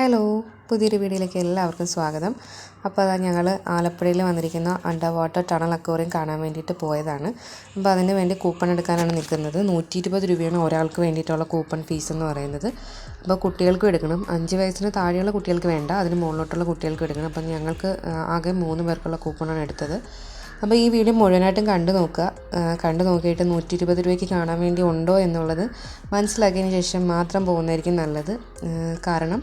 Hello, പുതിയൊരു വീഡിയോയിലേക്ക് എല്ലാവർക്കും സ്വാഗതം. അപ്പോൾ അതാ ഞങ്ങൾ ആലപ്പുഴയിൽ വന്നിരിക്കുന്ന അണ്ടർ വാട്ടർ ടണൽ അക്വേറിയം കാണാൻ വേണ്ടിയിട്ട് പോയതാണ്. അപ്പോൾ അതിന് വേണ്ടി കൂപ്പൺ എടുക്കാനാണ് നിൽക്കുന്നത്. 120 രൂപയാണ് ഒരാൾക്ക് വേണ്ടിയിട്ടുള്ള കൂപ്പൺ ഫീസ് എന്ന് പറയുന്നത്. അപ്പോൾ കുട്ടികൾക്കും എടുക്കണം. 5 വയസ്സിന് താഴെയുള്ള കുട്ടികൾക്ക് വേണ്ട, അതിന് മുകളിലോട്ടുള്ള കുട്ടികൾക്കും എടുക്കണം. അപ്പം ഞങ്ങൾക്ക് ആകെ 3 പേർക്കുള്ള കൂപ്പണാണ് എടുത്തത്. അപ്പോൾ ഈ വീഡിയോ മുഴുവനായിട്ടും കണ്ടു നോക്കുക. കണ്ടു നോക്കിയിട്ട് 120 രൂപയ്ക്ക് കാണാൻ വേണ്ടി ഉണ്ടോ എന്നുള്ളത് മനസ്സിലാക്കിയതിന് ശേഷം മാത്രം പോകുന്നതായിരിക്കും നല്ലത്. കാരണം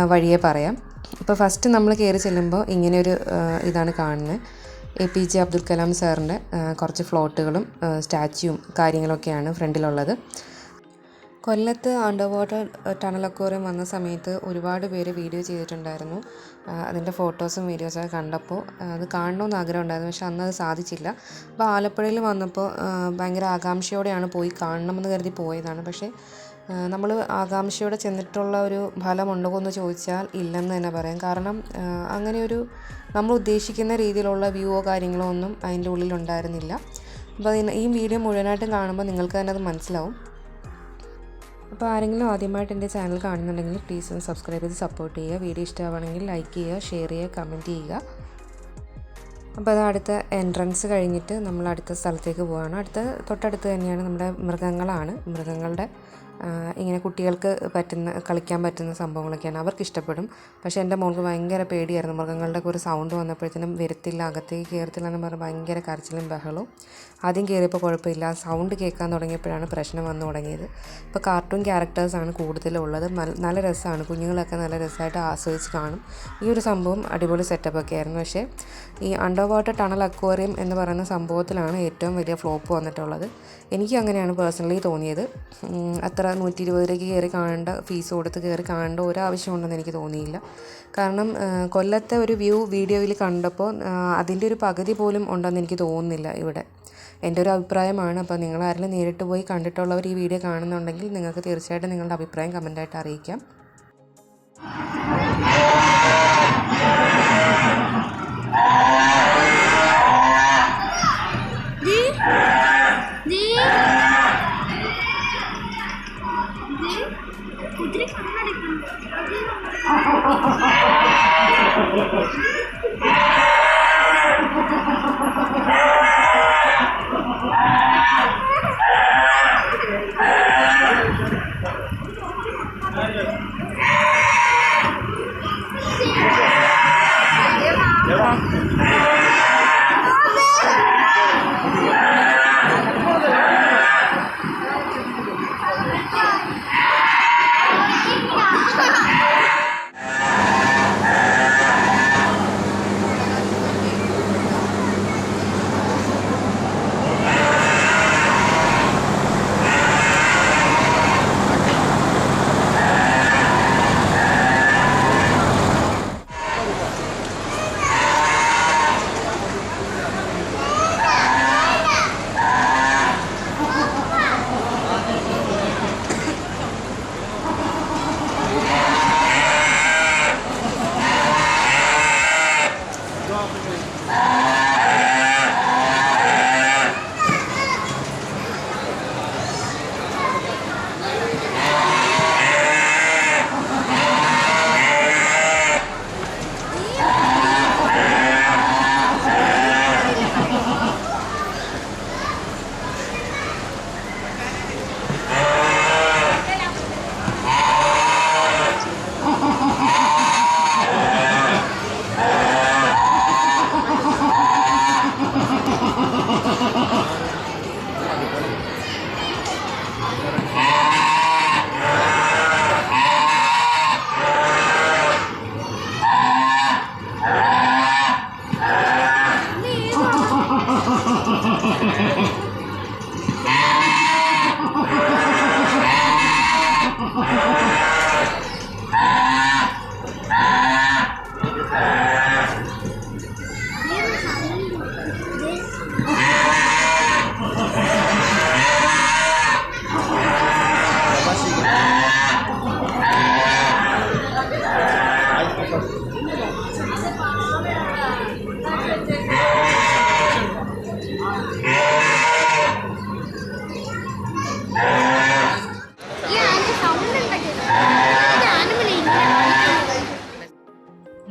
വഴിയെ പറയാം. ഇപ്പോൾ ഫസ്റ്റ് നമ്മൾ കയറി ചെല്ലുമ്പോൾ ഇങ്ങനെയൊരു ഇതാണ് കാണുന്നത്. APJ അബ്ദുൽ കലാം സാറിൻ്റെ കുറച്ച് ഫ്ലോട്ടുകളും സ്റ്റാച്യൂവും കാര്യങ്ങളൊക്കെയാണ് ഫ്രണ്ടിലുള്ളത്. കൊല്ലത്ത് അണ്ടർ വാട്ടർ ടണൽ അക്വേറിയം വന്ന സമയത്ത് ഒരുപാട് പേര് വീഡിയോ ചെയ്തിട്ടുണ്ടായിരുന്നു. അതിൻ്റെ ഫോട്ടോസും വീഡിയോസൊക്കെ കണ്ടപ്പോൾ അത് കാണണമെന്ന് ആഗ്രഹം ഉണ്ടായിരുന്നു, പക്ഷെ അന്നത് സാധിച്ചില്ല. അപ്പോൾ ആലപ്പുഴയിൽ വന്നപ്പോൾ ഭയങ്കര ആകാംക്ഷയോടെയാണ് പോയി കാണണമെന്ന് കരുതി പോയതാണ്. പക്ഷേ നമ്മൾ ആകാംക്ഷയോടെ ചെന്നിട്ടുള്ള ഒരു ഫലമുണ്ടോ എന്ന് ചോദിച്ചാൽ ഇല്ലെന്ന് തന്നെ പറയാം. കാരണം അങ്ങനെയൊരു നമ്മൾ ഉദ്ദേശിക്കുന്ന രീതിയിലുള്ള വ്യൂവോ കാര്യങ്ങളോ ഒന്നും അതിൻ്റെ ഉള്ളിലുണ്ടായിരുന്നില്ല. അപ്പോൾ ഈ വീഡിയോ മുഴുവനായിട്ടും കാണുമ്പോൾ നിങ്ങൾക്ക് തന്നെ അത് മനസ്സിലാവും. അപ്പോൾ ആരെങ്കിലും ആദ്യമായിട്ട് എൻ്റെ ചാനൽ കാണുന്നുണ്ടെങ്കിൽ പ്ലീസ് ഒന്ന് സബ്സ്ക്രൈബ് ചെയ്ത് സപ്പോർട്ട് ചെയ്യുക. വീഡിയോ ഇഷ്ടമാണെങ്കിൽ ലൈക്ക് ചെയ്യുക, ഷെയർ ചെയ്യുക, കമൻറ്റ് ചെയ്യുക. അപ്പോൾ അത് അടുത്ത എൻട്രൻസ് കഴിഞ്ഞിട്ട് നമ്മൾ അടുത്ത സ്ഥലത്തേക്ക് പോവുകയാണ്. തൊട്ടടുത്ത് തന്നെയാണ് നമ്മുടെ മൃഗങ്ങളുടെ ഇങ്ങനെ കുട്ടികൾക്ക് കളിക്കാൻ പറ്റുന്ന സംഭവങ്ങളൊക്കെയാണ്. അവർക്ക് ഇഷ്ടപ്പെടും. പക്ഷേ എൻ്റെ മോൾക്ക് ഭയങ്കര പേടിയായിരുന്നു. മൃഗങ്ങളുടെ ഒരു സൗണ്ട് വന്നപ്പോഴത്തേനും വരത്തില്ല, അകത്തേക്ക് കയറത്തില്ല എന്ന് പറഞ്ഞ് ഭയങ്കര കരച്ചിലും ബഹളവും. ആദ്യം കയറിയപ്പോൾ കുഴപ്പമില്ല, സൗണ്ട് കേൾക്കാൻ തുടങ്ങിയപ്പോഴാണ് പ്രശ്നം വന്നു തുടങ്ങിയത്. ഇപ്പോൾ കാർട്ടൂൺ ക്യാരക്ടേഴ്സാണ് കൂടുതലുള്ളത്. നല്ല രസമാണ്, കുഞ്ഞുങ്ങളൊക്കെ നല്ല രസമായിട്ട് ആസ്വദിച്ച് കാണും. ഈ ഒരു സംഭവം അടിപൊളി സെറ്റപ്പൊക്കെ ആയിരുന്നു. പക്ഷേ ഈ അണ്ടർ വാട്ടർ ടണൽ അക്വേറിയം എന്ന് പറയുന്ന സംഭവത്തിലാണ് ഏറ്റവും വലിയ ഫ്ലോപ്പ് വന്നിട്ടുള്ളത്. എനിക്ക് അങ്ങനെയാണ് പേഴ്സണലി തോന്നിയത്. അത്ര 120 രൂപയ്ക്ക് കയറി കാണേണ്ട, ഫീസ് കൊടുത്ത് കയറി കാണേണ്ട ഒരാവശ്യമുണ്ടെന്ന് എനിക്ക് തോന്നിയില്ല. കാരണം കൊല്ലത്തെ ഒരു വ്യൂ വീഡിയോയിൽ കണ്ടപ്പോൾ അതിൻ്റെ ഒരു പകുതി പോലും ഉണ്ടെന്ന് എനിക്ക് തോന്നുന്നില്ല ഇവിടെ. എൻ്റെ ഒരു അഭിപ്രായമാണ്. അപ്പോൾ നിങ്ങളാരെങ്കിലും നേരിട്ട് പോയി കണ്ടിട്ടുള്ളവർ ഈ വീഡിയോ കാണുന്നുണ്ടെങ്കിൽ നിങ്ങൾക്ക് തീർച്ചയായിട്ടും നിങ്ങളുടെ അഭിപ്രായം കമൻറ്റായിട്ട് അറിയിക്കാം.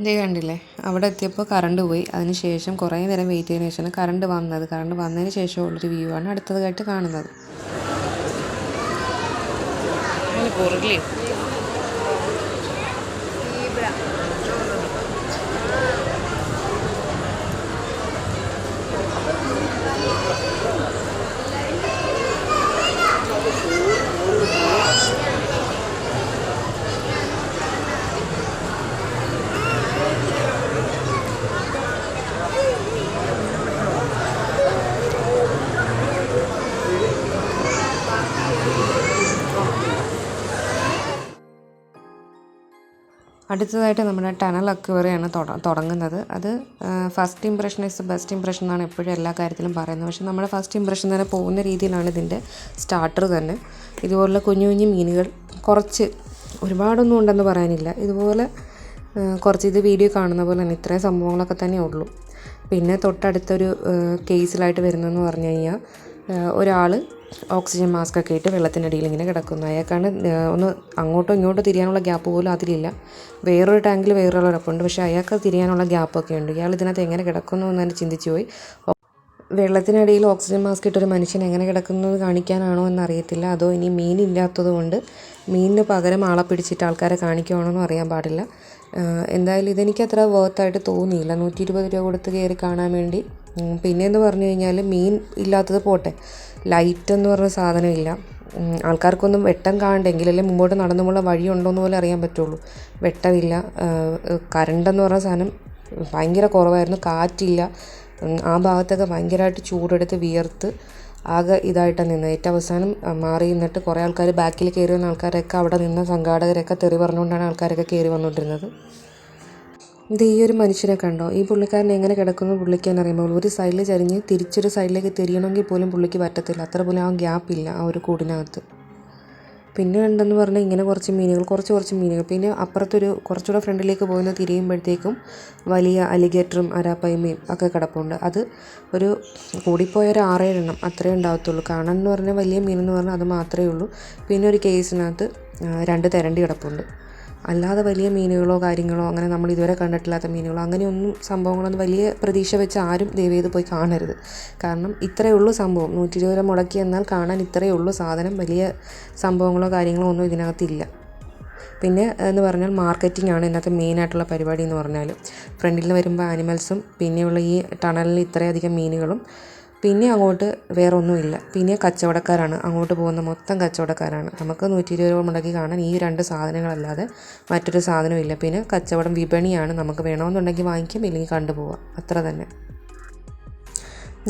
ഇതേ കണ്ടില്ലേ, അവിടെ എത്തിയപ്പോൾ കറണ്ട് പോയി. അതിന് ശേഷം കുറേ നേരം വെയിറ്റ് ചെയ്തതിന് ശേഷമാണ് കറണ്ട് വന്നത്. കറണ്ട് വന്നതിന് ശേഷമുള്ളൊരു വ്യൂ ആണ് അടുത്തതായിട്ട് കാണുന്നത്. അടുത്തതായിട്ട് നമ്മുടെ ടണൽ അക്വേറിയമാണ് തുടങ്ങുന്നത്. അത് first impression is best impression എന്നാണ് എപ്പോഴും എല്ലാ കാര്യത്തിലും പറയുന്നത്. പക്ഷേ നമ്മുടെ ഫസ്റ്റ് ഇംപ്രഷൻ തന്നെ പോകുന്ന രീതിയിലാണ് ഇതിൻ്റെ സ്റ്റാർട്ടർ തന്നെ. ഇതുപോലുള്ള കുഞ്ഞു കുഞ്ഞു മീനുകൾ കുറച്ച്, ഒരുപാടൊന്നും ഉണ്ടെന്ന് പറയാനില്ല, ഇതുപോലെ കുറച്ച് ഇത് വീഡിയോ കാണുന്ന പോലെ തന്നെ ഇത്രയും സംഭവങ്ങളൊക്കെ തന്നെ ഉള്ളൂ. പിന്നെ തൊട്ടടുത്തൊരു കേസിലായിട്ട് വരുന്നതെന്ന് പറഞ്ഞു കഴിഞ്ഞാൽ ഒരാൾ ഓക്സിജൻ മാസ്ക് ഒക്കെ ഇട്ട് വെള്ളത്തിനടിയിൽ ഇങ്ങനെ കിടക്കുന്നു. അയാൾക്കാണ് ഒന്ന് അങ്ങോട്ടോ ഇങ്ങോട്ടോ തിരിയാനുള്ള ഗ്യാപ്പ് പോലും അതിലില്ല. വേറൊരു ടാങ്കിൽ വേറൊരു കിടപ്പുണ്ട്, പക്ഷേ അയാൾക്ക് തിരിയാനുള്ള ഗ്യാപ്പൊക്കെ ഉണ്ട്. ഇയാൾ ഇതിനകത്ത് എങ്ങനെ കിടക്കുന്നു എന്ന് തന്നെ ചിന്തിച്ചു പോയി. വെള്ളത്തിനടിയിൽ ഓക്സിജൻ മാസ്ക് ഇട്ടൊരു മനുഷ്യൻ എങ്ങനെ കിടക്കുന്നത് കാണിക്കാനാണോ എന്നറിയത്തില്ല, അതോ ഇനി മീനില്ലാത്തത് കൊണ്ട് മീനിന് പകരം ആളെ പിടിച്ചിട്ട് ആൾക്കാരെ കാണിക്കുവാണോന്നും അറിയാൻ പാടില്ല. എന്തായാലും ഇതെനിക്ക് അത്ര വേർത്തായിട്ട് തോന്നിയില്ല, 120 രൂപ കൊടുത്ത് കയറി കാണാൻ വേണ്ടി. പിന്നെയെന്ന് പറഞ്ഞു കഴിഞ്ഞാൽ മീൻ ഇല്ലാത്തത് പോട്ടെ, ലൈറ്റ് എന്ന് പറഞ്ഞ സാധനമില്ല. ആൾക്കാർക്കൊന്നും വെട്ടം കാണണ്ടെങ്കിലല്ലേ മുമ്പോട്ട് നടന്നുമുള്ള വഴിയുണ്ടോയെന്ന് പോലും അറിയാൻ പറ്റുള്ളൂ. വെട്ടമില്ല. കറണ്ടെന്ന് പറഞ്ഞ സാധനം ഭയങ്കര കുറവായിരുന്നു. കാറ്റില്ല. ആ ഭാഗത്തൊക്കെ ഭയങ്കരമായിട്ട് ചൂടെടുത്ത് വിയർത്ത് ആകെ ഇതായിട്ടാണ് നിന്നത്. ഏറ്റവും അവസാനം മാറി നിന്നിട്ട് കുറേ ആൾക്കാർ ബാക്കിൽ കയറി വന്ന ആൾക്കാരൊക്കെ അവിടെ നിന്ന് സംഘാടകരൊക്കെ തെറി പറഞ്ഞുകൊണ്ടാണ് ആൾക്കാരൊക്കെ കയറി വന്നുകൊണ്ടിരുന്നത്. ഇത് ഈ ഒരു മനുഷ്യനെ കണ്ടോ, ഈ പുള്ളിക്കാരൻ എങ്ങനെ കിടക്കുന്നു പുള്ളിക്കാൻ അറിയുമ്പോൾ ഒരു സൈഡിൽ ചരിഞ്ഞ് തിരിച്ചൊരു സൈഡിലേക്ക് തിരിയണമെങ്കിൽ പോലും പുള്ളിക്ക് പറ്റത്തില്ല. അത്ര പോലും ആ ഗ്യാപ്പില്ല ആ ഒരു കൂടിനകത്ത്. പിന്നെ ഉണ്ടെന്ന് പറഞ്ഞാൽ ഇങ്ങനെ കുറച്ച് മീനുകൾ, കുറച്ച് മീനുകൾ. പിന്നെ അപ്പുറത്തൊരു കുറച്ചുകൂടെ ഫ്രണ്ടിലേക്ക് പോകുന്ന തിരിയുമ്പോഴത്തേക്കും വലിയ അലിഗേറ്ററും അരാപ്പയ്മയും ഒക്കെ കിടപ്പുണ്ട്. അത് ഒരു കൂടിപ്പോയ ഒരു 6-7 എണ്ണം അത്രേ ഉണ്ടാകത്തുള്ളൂ. കാണാനെന്ന് പറഞ്ഞാൽ വലിയ മീനെന്ന് പറഞ്ഞാൽ അത് മാത്രമേ ഉള്ളൂ. പിന്നെ ഒരു കേസിനകത്ത് 2 തെരണ്ടി കിടപ്പുണ്ട്. അല്ലാതെ വലിയ മീനുകളോ കാര്യങ്ങളോ അങ്ങനെ നമ്മൾ ഇതുവരെ കണ്ടിട്ടില്ലാത്ത മീനുകളോ അങ്ങനെയൊന്നും സംഭവങ്ങളൊന്നും വലിയ പ്രതീക്ഷ വെച്ച് ആരും ദയവേത് പോയി കാണരുത്. കാരണം ഇത്രയേ ഉള്ളൂ സംഭവം. 120 രൂപ മുടക്കി എന്നാൽ കാണാൻ ഇത്രയേ ഉള്ളൂ സാധനം. വലിയ സംഭവങ്ങളോ കാര്യങ്ങളോ ഒന്നും ഇതിനകത്തില്ല. പിന്നെ എന്ന് പറഞ്ഞാൽ മാർക്കറ്റിംഗ് ആണ് ഇതിനകത്ത് മെയിനായിട്ടുള്ള പരിപാടി എന്ന് പറഞ്ഞാൽ. ഫ്രണ്ടിൽ നിന്ന് വരുമ്പോൾ ആനിമൽസും പിന്നെയുള്ള ഈ ടണലിൽ ഇത്രയധികം മീനുകളും, പിന്നെ അങ്ങോട്ട് വേറെ ഒന്നുമില്ല. പിന്നെ കച്ചവടക്കാരാണ്, അങ്ങോട്ട് പോകുന്ന മൊത്തം കച്ചവടക്കാരാണ്. നമുക്ക് 120 രൂപ മുടക്കി കാണാൻ ഈ 2 സാധനങ്ങളല്ലാതെ മറ്റൊരു സാധനമില്ല. പിന്നെ കച്ചവടം, വിപണിയാണ്. നമുക്ക് വേണമെന്നുണ്ടെങ്കിൽ വാങ്ങിക്കാം, ഇല്ലെങ്കിൽ കണ്ടുപോകാം, അത്ര തന്നെ.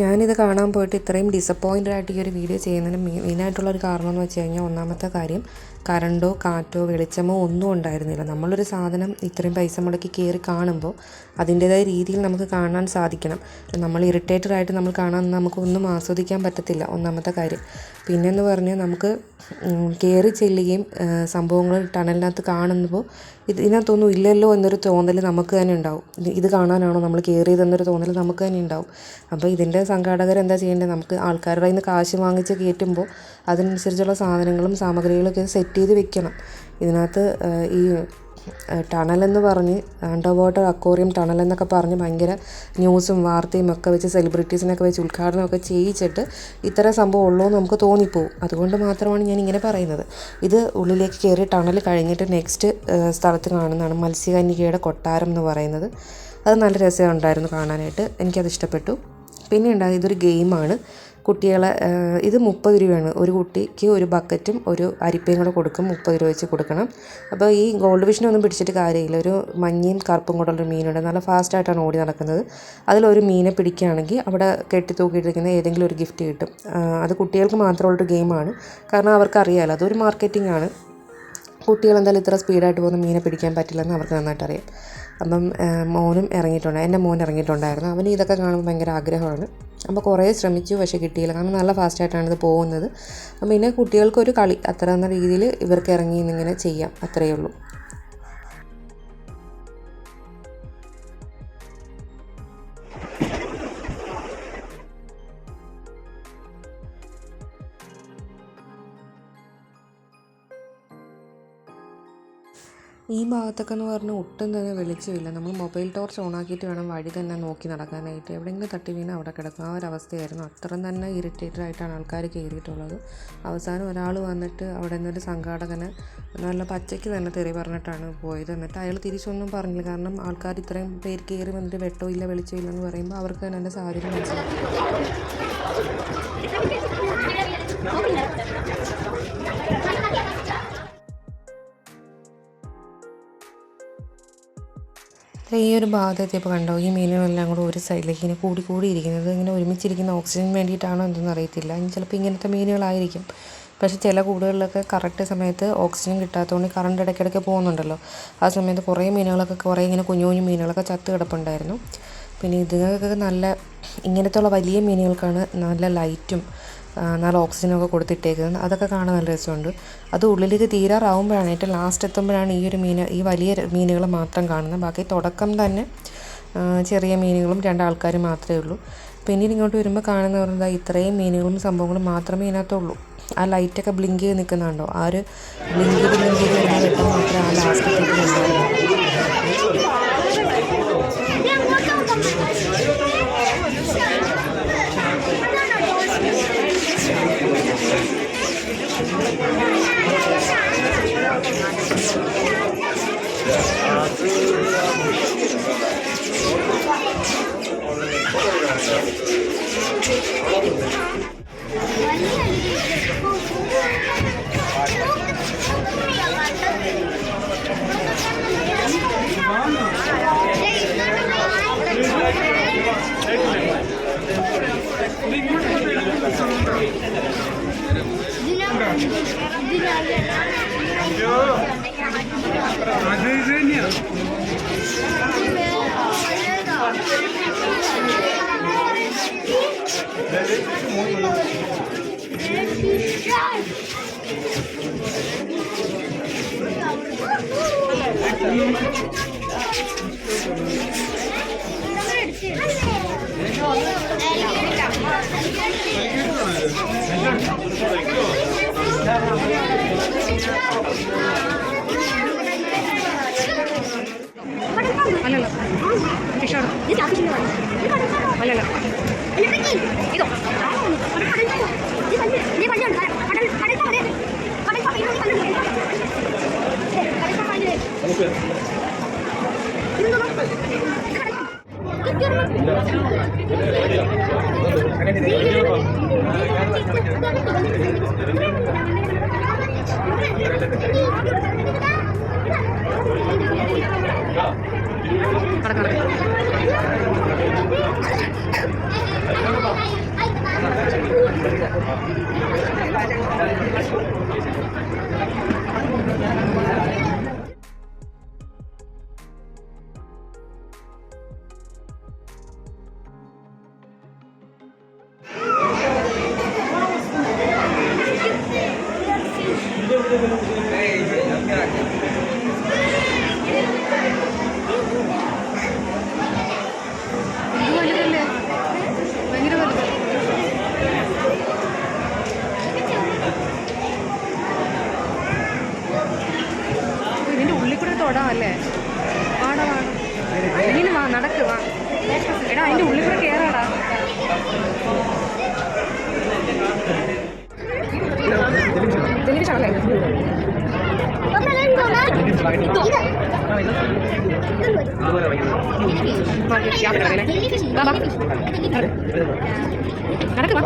ഞാനിത് കാണാൻ പോയിട്ട് ഇത്രയും ഡിസപ്പോയിൻറ്റഡ് ആയിട്ട് ഈ ഒരു വീഡിയോ ചെയ്യുന്നതിന് മെയിനായിട്ടുള്ളൊരു കാരണം എന്ന് വെച്ച് കഴിഞ്ഞാൽ, ഒന്നാമത്തെ കാര്യം കറണ്ടോ കാറ്റോ വെളിച്ചമോ ഒന്നും ഉണ്ടായിരുന്നില്ല. നമ്മളൊരു സാധനം ഇത്രയും പൈസ മുടക്കി കയറി കാണുമ്പോൾ അതിൻ്റേതായ രീതിയിൽ നമുക്ക് കാണാൻ സാധിക്കണം. നമ്മൾ ഇറിറ്റേറ്റഡായിട്ട് നമ്മൾ കാണാൻ നമുക്കൊന്നും ആസ്വദിക്കാൻ പറ്റത്തില്ല, ഒന്നാമത്തെ കാര്യം. പിന്നെയെന്ന് പറഞ്ഞാൽ നമുക്ക് കയറി ചെല്ലുകയും സംഭവങ്ങൾ ടണലിനകത്ത് കാണുമ്പോൾ ഇതിനകത്തൊന്നും ഇല്ലല്ലോ എന്നൊരു തോന്നൽ നമുക്ക് തന്നെ ഉണ്ടാവും. ഇത് കാണാനാണോ നമ്മൾ കയറിയതെന്നൊരു തോന്നൽ നമുക്ക് തന്നെ ഉണ്ടാവും. അപ്പോൾ ഇതിൻ്റെ സംഘാടകരെന്താ ചെയ്യേണ്ടത്, നമുക്ക് ആൾക്കാരുടെ കയ്യിൽ നിന്ന് കാശ് വാങ്ങിച്ച് കയറ്റുമ്പോൾ അതിനനുസരിച്ചുള്ള സാധനങ്ങളും സാമഗ്രികളൊക്കെ സെറ്റ് ചെയ്ത് വെക്കണം. ഇതിനകത്ത് ഈ ടണലെന്ന് പറഞ്ഞ് അണ്ടർ വാട്ടർ അക്വേറിയം ടണൽ എന്നൊക്കെ പറഞ്ഞ് ഭയങ്കര ന്യൂസും വാർത്തയും ഒക്കെ വെച്ച് സെലിബ്രിറ്റീസിനൊക്കെ വെച്ച് ഉദ്ഘാടനമൊക്കെ ചെയ്യിച്ചിട്ട് ഇത്തരം സംഭവം ഉള്ളൂ എന്ന് നമുക്ക് തോന്നിപ്പോവും. അതുകൊണ്ട് മാത്രമാണ് ഞാൻ ഇങ്ങനെ പറയുന്നത്. ഇത് ഉള്ളിലേക്ക് കയറി ടണൽ കഴിഞ്ഞിട്ട് നെക്സ്റ്റ് സ്ഥലത്ത് കാണുന്നതാണ് മത്സ്യകന്യകയുടെ കൊട്ടാരം എന്ന് പറയുന്നത്. അത് നല്ല രസമുണ്ടായിരുന്നു കാണാനായിട്ട്, എനിക്കത് ഇഷ്ടപ്പെട്ടു. പിന്നെ ഉണ്ടായത് ഇതൊരു ഗെയിമാണ്. കുട്ടികളെ ഇത് 30 രൂപയാണ്. ഒരു കുട്ടിക്ക് ഒരു ബക്കറ്റും ഒരു അരിപ്പയും കൂടെ കൊടുക്കും. 30 രൂപ വെച്ച് കൊടുക്കണം. അപ്പോൾ ഈ ഗോൾഡ് ഫിഷിനൊന്നും പിടിച്ചിട്ട് കാര്യമില്ല. ഒരു മഞ്ഞയും കറുപ്പും കൂടെ ഉള്ളൊരു മീനുണ്ട്, നല്ല ഫാസ്റ്റായിട്ടാണ് ഓടി നടക്കുന്നത്. അതിലൊരു മീനെ പിടിക്കുകയാണെങ്കിൽ അവിടെ കെട്ടി തൂക്കിയിട്ടിരിക്കുന്ന ഏതെങ്കിലും ഒരു ഗിഫ്റ്റ് കിട്ടും. അത് കുട്ടികൾക്ക് മാത്രമുള്ളൊരു ഗെയിമാണ്. കാരണം അവർക്കറിയാമല്ലോ അതൊരു മാർക്കറ്റിംഗ് ആണ്. കുട്ടികൾ എന്തായാലും ഇത്ര സ്പീഡായിട്ട് പോകുന്ന മീനെ പിടിക്കാൻ പറ്റില്ലെന്ന് അവർക്ക് നന്നായിട്ട് അറിയാം. അപ്പം മോനും ഇറങ്ങിയിട്ടുണ്ട്, എൻ്റെ മോൻ ഇറങ്ങിയിട്ടുണ്ടായിരുന്നു. അവന് ഇതൊക്കെ കാണുമ്പോൾ ഭയങ്കര ആഗ്രഹമാണ്. അപ്പോൾ കുറേ ശ്രമിച്ചു, പക്ഷേ കിട്ടിയില്ല. കാരണം നല്ല ഫാസ്റ്റായിട്ടാണ് ഇത് പോകുന്നത്. അപ്പം പിന്നെ കുട്ടികൾക്കൊരു കളി അത്ര എന്ന രീതിയിൽ ഇവർക്ക് ഇറങ്ങി ഇങ്ങനെ ചെയ്യാം, അത്രയേ ഉള്ളൂ. ഈ ഭാഗത്തൊക്കെ എന്ന് പറഞ്ഞാൽ ഒട്ടും തന്നെ വെളിച്ചമില്ല. നമ്മൾ മൊബൈൽ ടോർച്ച് ഓണാക്കിയിട്ട് വേണം വഴി തന്നെ നോക്കി നടക്കാനായിട്ട്. എവിടെയെങ്കിലും തട്ടി വീണ് അവിടെ കിടക്കും. ആ ഒരവസ്ഥയായിരുന്നു. അത്രയും തന്നെ ഇറിറ്റേറ്റഡ് ആയിട്ടാണ് ആൾക്കാർ കയറിയിട്ടുള്ളത്. അവസാനം ഒരാൾ വന്നിട്ട് അവിടെ നിന്നൊരു സംഘാടകന് നല്ല പച്ചയ്ക്ക് തന്നെ തെറി പറഞ്ഞിട്ടാണ് പോയത്. എന്നിട്ട് അയാൾ തിരിച്ചൊന്നും പറഞ്ഞില്ല. കാരണം ആൾക്കാർ ഇത്രയും പേര് കയറി വന്നിട്ട് വെട്ടമില്ല വെളിച്ചമില്ല എന്ന് പറയുമ്പോൾ അവർക്ക് തന്നെ എൻ്റെ സാഹചര്യം മനസ്സിലാക്കി. ഈ ഒരു ഭാഗത്തെത്തിയപ്പോൾ കണ്ടോ, ഈ മീനുകളെല്ലാം കൂടെ ഒരു സൈഡിലേക്ക് ഇങ്ങനെ കൂടിയിരിക്കുന്നത്. ഇങ്ങനെ ഒരുമിച്ചിരിക്കുന്ന ഓക്സിജൻ വേണ്ടിയിട്ടാണോ എന്തെന്ന് അറിയത്തില്ല. ഇനി ചിലപ്പോൾ ഇങ്ങനത്തെ മീനുകളായിരിക്കും. പക്ഷേ ചില കൂടുകളിലൊക്കെ കറക്റ്റ് സമയത്ത് ഓക്സിജൻ കിട്ടാത്തതുകൊണ്ട് കറണ്ട് ഇടയ്ക്കിടയ്ക്ക് പോകുന്നുണ്ടല്ലോ. ആ സമയത്ത് കുറേ മീനുകളൊക്കെ ഇങ്ങനെ കുഞ്ഞു കുഞ്ഞു മീനുകളൊക്കെ ചത്ത് കിടപ്പുണ്ടായിരുന്നു. പിന്നെ ഇതുങ്ങൾക്കൊക്കെ ഇങ്ങനത്തെയുള്ള വലിയ മീനുകൾക്കാണ് നല്ല ലൈറ്റും നല്ല ഓക്സിജനൊക്കെ കൊടുത്തിട്ടേക്കുന്നത്. അതൊക്കെ കാണാൻ നല്ല രസമുണ്ട്. അത് ഉള്ളിലേക്ക് തീരാറാവുമ്പോഴാണ്, ഏറ്റവും ലാസ്റ്റ് എത്തുമ്പോഴാണ് ഈ വലിയ മീനുകൾ മാത്രം കാണുന്നത്. ബാക്കി തുടക്കം തന്നെ ചെറിയ മീനുകളും 2 ആൾക്കാരും മാത്രമേ ഉള്ളൂ. പിന്നീട് ഇങ്ങോട്ട് വരുമ്പോൾ കാണുന്ന പറഞ്ഞാൽ ഇത്രയും മീനുകളും സംഭവങ്ങളും മാത്രമേ ഇതിനകത്തുള്ളൂ. ആ ലൈറ്റൊക്കെ ബ്ലിങ്ക് ചെയ്ത് നിൽക്കുന്നുണ്ടോ, ആ ഒരു ബ്ലിങ്ക് ചെയ്ത് വരുന്ന വെട്ടം മാത്രമേ ആ ലാസ്റ്റത്തേക്ക് ഉണ്ടാവുള്ളൂ. അല്ലേ വാടാ ഇങ്ങനെ വാ നടക്ക് വാ എടാ അതിൻ്റെ ഉള്ളിൽ കൂടെ കയറാടാ ടെലിവിഷനല്ലേ നടക്ക് വാ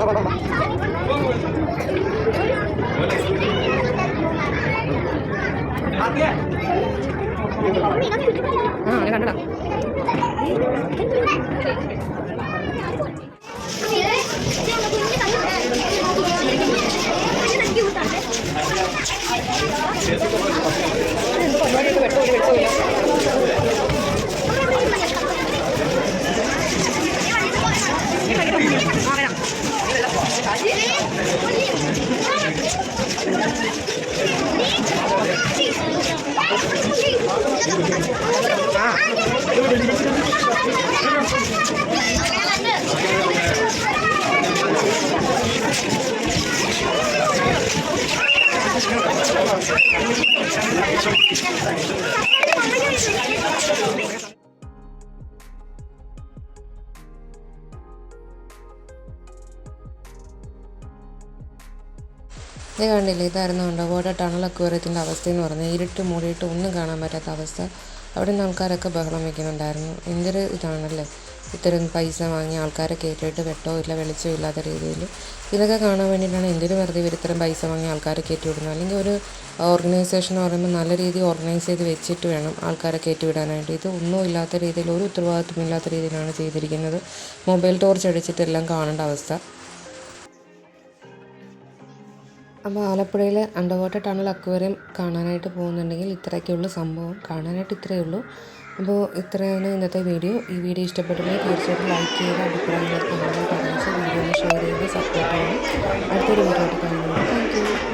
കണ്ടടാ Thank you. ഇത് കണ്ടില്ലേ, ഇതായിരുന്നു അണ്ടർവാട്ടർ ടണൽ അക്വേറിയത്തിൻ്റെ അവസ്ഥയെന്ന് പറഞ്ഞാൽ. ഇരുട്ട് മൂടിയിട്ട് ഒന്നും കാണാൻ പറ്റാത്ത അവസ്ഥ. അവിടെ നിന്ന് ആൾക്കാരൊക്കെ ബഹളം വയ്ക്കുന്നുണ്ടായിരുന്നു. എന്തൊരു ഇതാണല്ലേ, ഇത്തരം പൈസ വാങ്ങി ആൾക്കാരെ കയറ്റിയിട്ട് വെട്ടവും ഇല്ല വെളിച്ചവും ഇല്ലാത്ത രീതിയിൽ. ഇതൊക്കെ കാണാൻ വേണ്ടിയിട്ടാണ് എന്തിനു വെറുതെ ഇവർ ഇത്തരം പൈസ വാങ്ങി ആൾക്കാരെ കയറ്റി വിടുന്നത്. അല്ലെങ്കിൽ ഒരു ഓർഗനൈസേഷൻ എന്ന് പറയുമ്പോൾ നല്ല രീതിയിൽ ഓർഗനൈസ് ചെയ്ത് വെച്ചിട്ട് വേണം ആൾക്കാരെ കയറ്റി വിടാനായിട്ട്. ഇത് ഒന്നും ഇല്ലാത്ത രീതിയിൽ, ഒരു ഉത്തരവാദിത്വം ഇല്ലാത്ത രീതിയിലാണ് ചെയ്തിരിക്കുന്നത്. മൊബൈൽ ടോർച്ച് അടിച്ചിട്ടെല്ലാം കാണേണ്ട അവസ്ഥ. അപ്പോൾ ആലപ്പുഴയിൽ അണ്ടർവാട്ടർ ടണൽ അക്വേറിയം കാണാനായിട്ട് പോകുന്നുണ്ടെങ്കിൽ ഇത്രയൊക്കെയുള്ളൂ സംഭവം. കാണാനായിട്ട് ഇത്രയേ ഉള്ളൂ. അപ്പോൾ ഇത്രയാണ് ഇന്നത്തെ വീഡിയോ. ഈ വീഡിയോ ഇഷ്ടപ്പെട്ടെങ്കിൽ തീർച്ചയായിട്ടും ലൈക്ക് ചെയ്യുക, അഭിപ്രായങ്ങൾ കമൻറ്റുകൾ അറിയിച്ച് വീഡിയോ ഒന്ന് ഷെയർ ചെയ്ത് സപ്പോർട്ട് ചെയ്യണം. അടുത്തൊരു വീഡിയോ ആയിട്ട് കാണുന്നത്. Thank you.